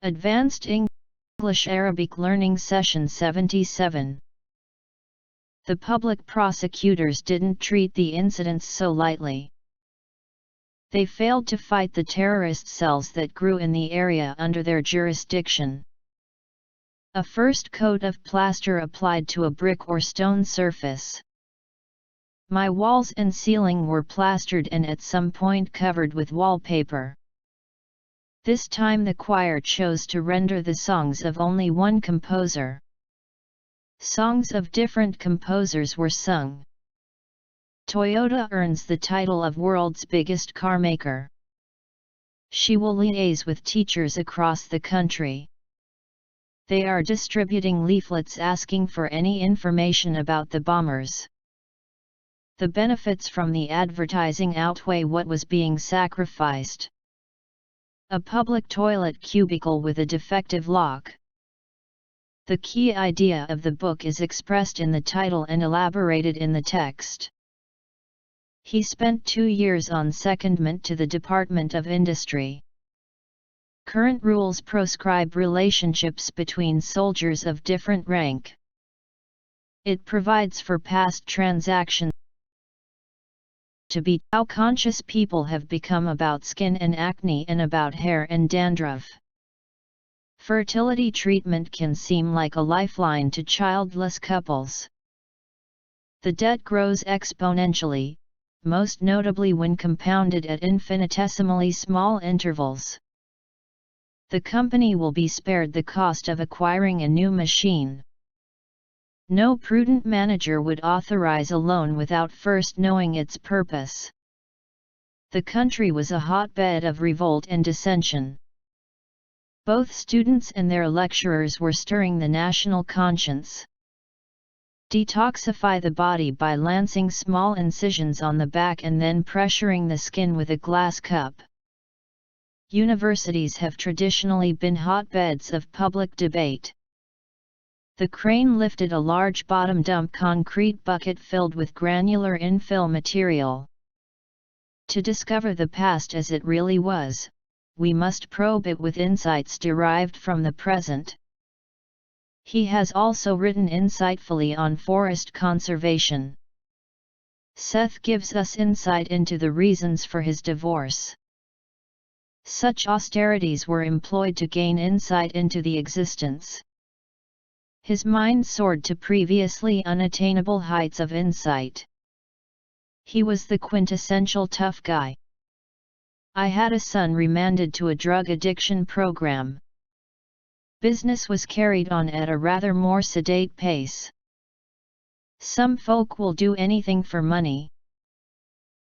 Advanced English Arabic Learning Session 77. The public prosecutors didn't treat the incidents so lightly. They failed to fight the terrorist cells that grew in the area under their jurisdiction. A first coat of plaster applied to a brick or stone surface. My walls and ceiling were plastered and at some point covered with wallpaper. This time the choir chose to render the songs of only one composer. Songs of different composers were sung. Toyota earns the title of world's biggest car maker. She will liaise with teachers across the country. They are distributing leaflets asking for any information about the bombers. The benefits from the advertising outweigh what was being sacrificed. A public toilet cubicle with a defective lock. The key idea of the book is expressed in the title and elaborated in the text. He spent 2 years on secondment to the Department of Industry. Current rules proscribe relationships between soldiers of different rank. It provides for past transactions to be how conscious people have become about skin and acne and about hair and dandruff. Fertility treatment can seem like a lifeline to childless couples. The debt grows exponentially, most notably when compounded at infinitesimally small intervals. The company will be spared the cost of acquiring a new machine. No prudent manager would authorize a loan without first knowing its purpose. The country was a hotbed of revolt and dissension. Both students and their lecturers were stirring the national conscience. Detoxify the body by lancing small incisions on the back and then pressuring the skin with a glass cup. Universities have traditionally been hotbeds of public debate. The crane lifted a large bottom-dump concrete bucket filled with granular infill material. To discover the past as it really was, we must probe it with insights derived from the present. He has also written insightfully on forest conservation. Seth gives us insight into the reasons for his divorce. Such austerities were employed to gain insight into the existence. His mind soared to previously unattainable heights of insight. He was the quintessential tough guy. I had a son remanded to a drug addiction program. Business was carried on at a rather more sedate pace. Some folk will do anything for money.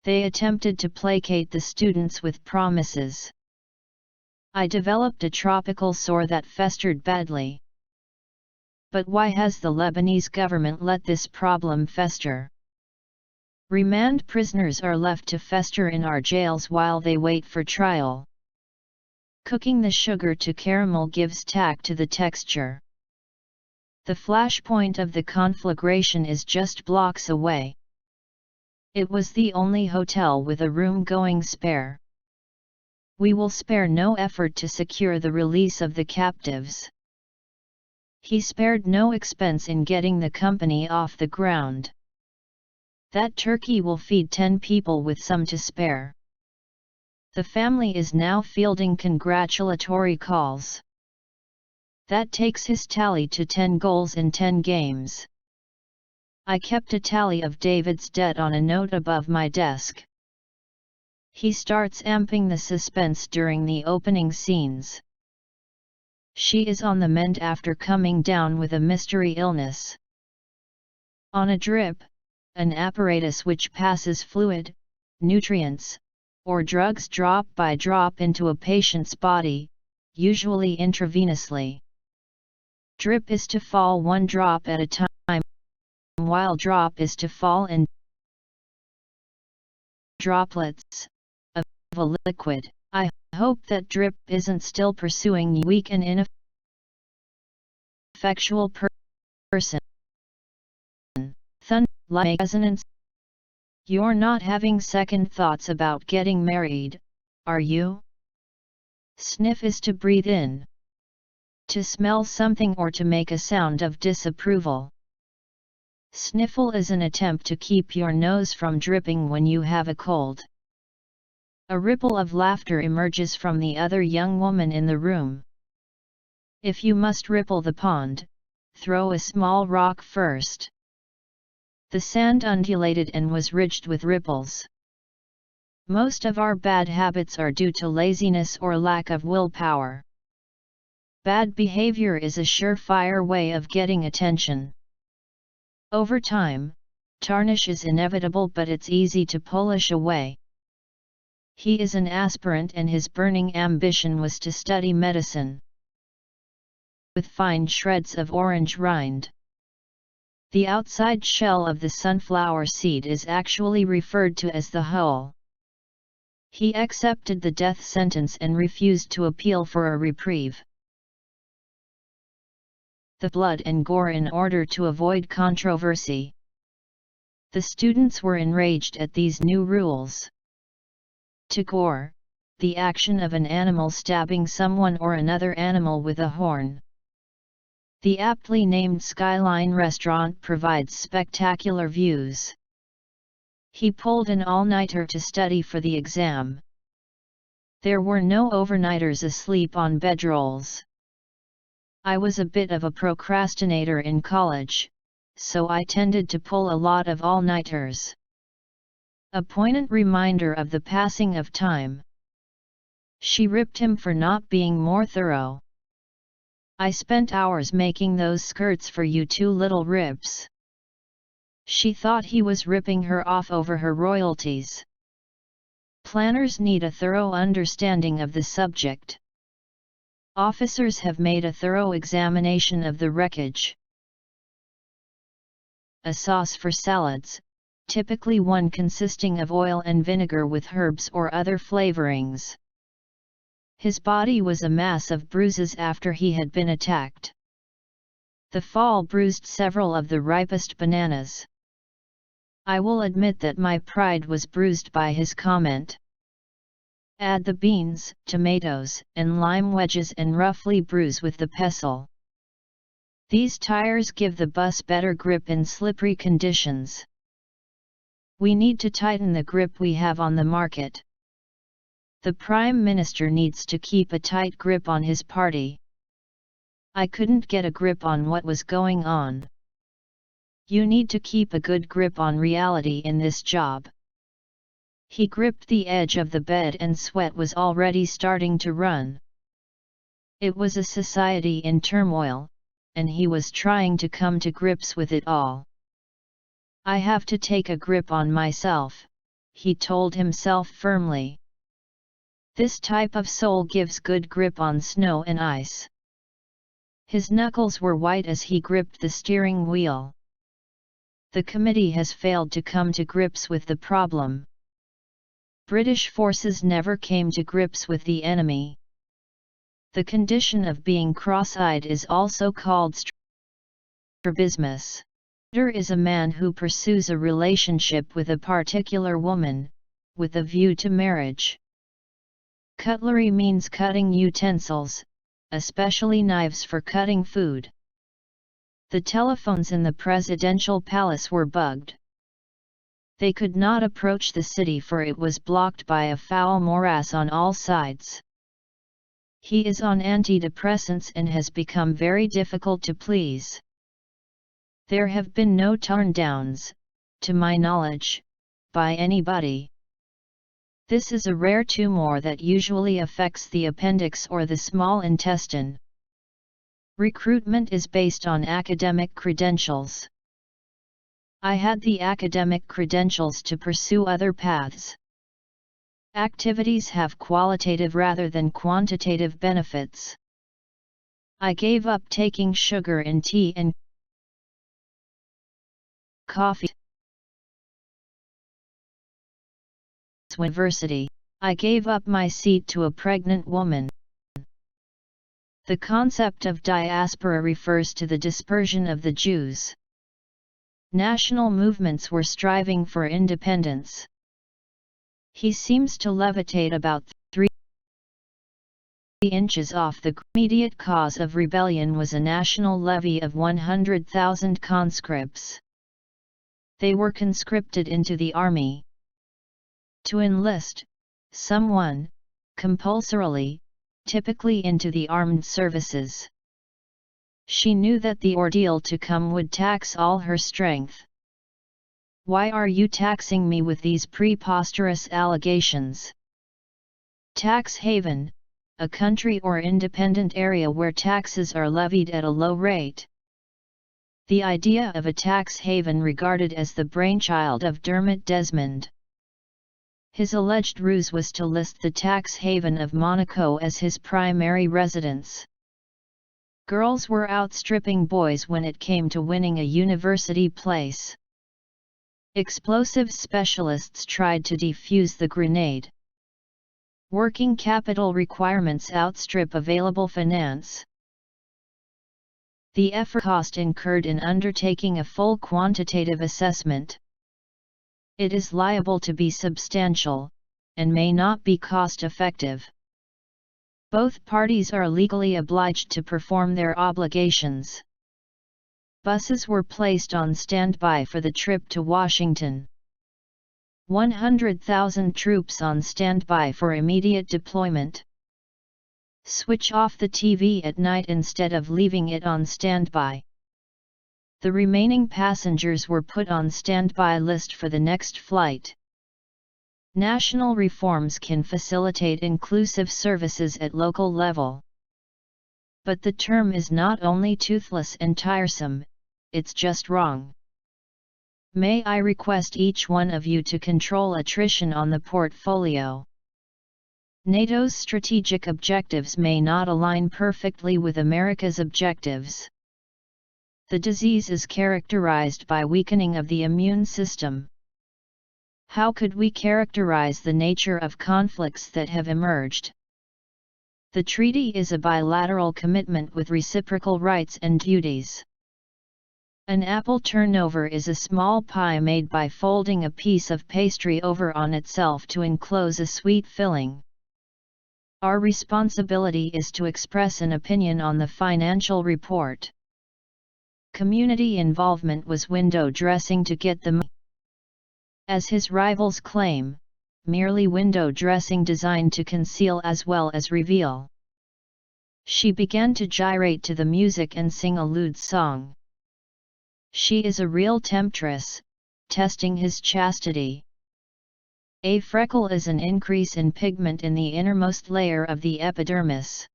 They attempted to placate the students with promises. I developed a tropical sore that festered badly. But why has the Lebanese government let this problem fester? Remand prisoners are left to fester in our jails while they wait for trial. Cooking the sugar to caramel gives tack to the texture. The flashpoint of the conflagration is just blocks away. It was the only hotel with a room going spare. We will spare no effort to secure the release of the captives. He spared no expense in getting the company off the ground. That turkey will feed 10 people with some to spare. The family is now fielding congratulatory calls. That takes his tally to 10 goals in 10 games. I kept a tally of David's debt on a note above my desk. He starts amping the suspense during the opening scenes. She is on the mend after coming down with a mystery illness. On a drip, an apparatus which passes fluid, nutrients, or drugs drop by drop into a patient's body, usually intravenously. Drip is to fall 1 drop at a time, while drop is to fall in droplets of a liquid. I hope that drip isn't still pursuing weak and ineffectual person. Like resonance. You're not having second thoughts about getting married, are you? Sniff is to breathe in. To smell something or to make a sound of disapproval. Sniffle is an attempt to keep your nose from dripping when you have a cold. A ripple of laughter emerges from the other young woman in the room. If you must ripple the pond, throw a small rock first. The sand undulated and was ridged with ripples. Most of our bad habits are due to laziness or lack of willpower. Bad behavior is a surefire way of getting attention. Over time, tarnish is inevitable, but it's easy to polish away. He is an aspirant and his burning ambition was to study medicine. With fine shreds of orange rind. The outside shell of the sunflower seed is actually referred to as the hull. He accepted the death sentence and refused to appeal for a reprieve. The blood and gore in order to avoid controversy. The students were enraged at these new rules. To gore, the action of an animal stabbing someone or another animal with a horn. The aptly named Skyline restaurant provides spectacular views. He pulled an all-nighter to study for the exam. There were no overnighters asleep on bedrolls. I was a bit of a procrastinator in college, so I tended to pull a lot of all-nighters. A poignant reminder of the passing of time. She ripped him for not being more thorough. I spent hours making those skirts for you two little ribs. She thought he was ripping her off over her royalties. Planners need a thorough understanding of the subject. Officers have made a thorough examination of the wreckage. A sauce for salads, typically one consisting of oil and vinegar with herbs or other flavorings. His body was a mass of bruises after he had been attacked. The fall bruised several of the ripest bananas. I will admit that my pride was bruised by his comment. Add the beans, tomatoes, and lime wedges and roughly bruise with the pestle. These tires give the bus better grip in slippery conditions. We need to tighten the grip we have on the market. The Prime Minister needs to keep a tight grip on his party. I couldn't get a grip on what was going on. You need to keep a good grip on reality in this job. He gripped the edge of the bed and sweat was already starting to run. It was a society in turmoil, and he was trying to come to grips with it all. I have to take a grip on myself, he told himself firmly. This type of soul gives good grip on snow and ice. His knuckles were white as he gripped the steering wheel. The committee has failed to come to grips with the problem. British forces never came to grips with the enemy. The condition of being cross-eyed is also called strabismus. Is a man who pursues a relationship with a particular woman, with a view to marriage. Cutlery means cutting utensils, especially knives for cutting food. The telephones in the presidential palace were bugged. They could not approach the city for it was blocked by a foul morass on all sides. He is on antidepressants and has become very difficult to please. There have been no turndowns, to my knowledge, by anybody. This is a rare tumor that usually affects the appendix or the small intestine. Recruitment is based on academic credentials. I had the academic credentials to pursue other paths. Activities have qualitative rather than quantitative benefits. I gave up taking sugar in tea and coffee. University, I gave up my seat to a pregnant woman. The concept of diaspora refers to the dispersion of the Jews. National movements were striving for independence. He seems to levitate about inches off the immediate cause of rebellion was a national levy of 100,000 conscripts. They were conscripted into the army. To enlist someone, compulsorily, typically into the armed services. She knew that the ordeal to come would tax all her strength. Why are you taxing me with these preposterous allegations? Tax haven, a country or independent area where taxes are levied at a low rate. The idea of a tax haven regarded as the brainchild of Dermot Desmond. His alleged ruse was to list the tax haven of Monaco as his primary residence. Girls were outstripping boys when it came to winning a university place. Explosive specialists tried to defuse the grenade. Working capital requirements outstrip available finance. The effort cost incurred in undertaking a full quantitative assessment. It is liable to be substantial, and may not be cost-effective. Both parties are legally obliged to perform their obligations. Buses were placed on standby for the trip to Washington. 100,000 troops on standby for immediate deployment. Switch off the TV at night instead of leaving it on standby. The remaining passengers were put on standby list for the next flight. National reforms can facilitate inclusive services at local level. But the term is not only toothless and tiresome, it's just wrong. May I request each one of you to control attrition on the portfolio? NATO's strategic objectives may not align perfectly with America's objectives. The disease is characterized by weakening of the immune system. How could we characterize the nature of conflicts that have emerged? The treaty is a bilateral commitment with reciprocal rights and duties. An apple turnover is a small pie made by folding a piece of pastry over on itself to enclose a sweet filling. Our responsibility is to express an opinion on the financial report. Community involvement was window dressing to get the money. As his rivals claim, merely window dressing designed to conceal as well as reveal. She began to gyrate to the music and sing a lewd song. She is a real temptress, testing his chastity. A freckle is an increase in pigment in the innermost layer of the epidermis.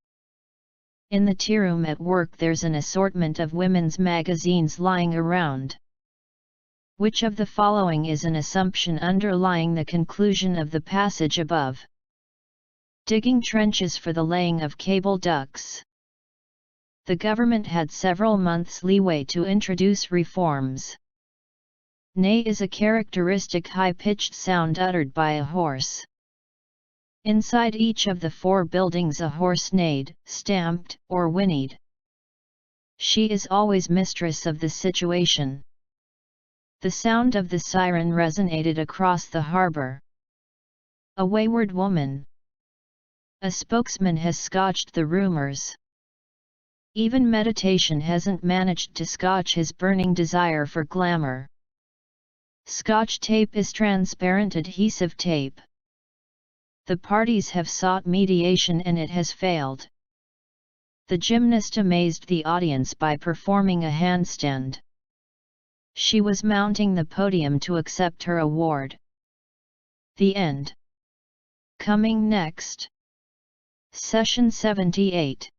In the tea room at work there's an assortment of women's magazines lying around. Which of the following is an assumption underlying the conclusion of the passage above? Digging trenches for the laying of cable ducts. The government had several months leeway to introduce reforms. Neigh is a characteristic high-pitched sound uttered by a horse. Inside each of the four buildings a horse neighed, stamped, or whinnied. She is always mistress of the situation. The sound of the siren resonated across the harbor. A wayward woman. A spokesman has scotched the rumors. Even meditation hasn't managed to scotch his burning desire for glamour. Scotch tape is transparent adhesive tape. The parties have sought mediation and it has failed. The gymnast amazed the audience by performing a handstand. She was mounting the podium to accept her award. The end. Coming next. Session 78.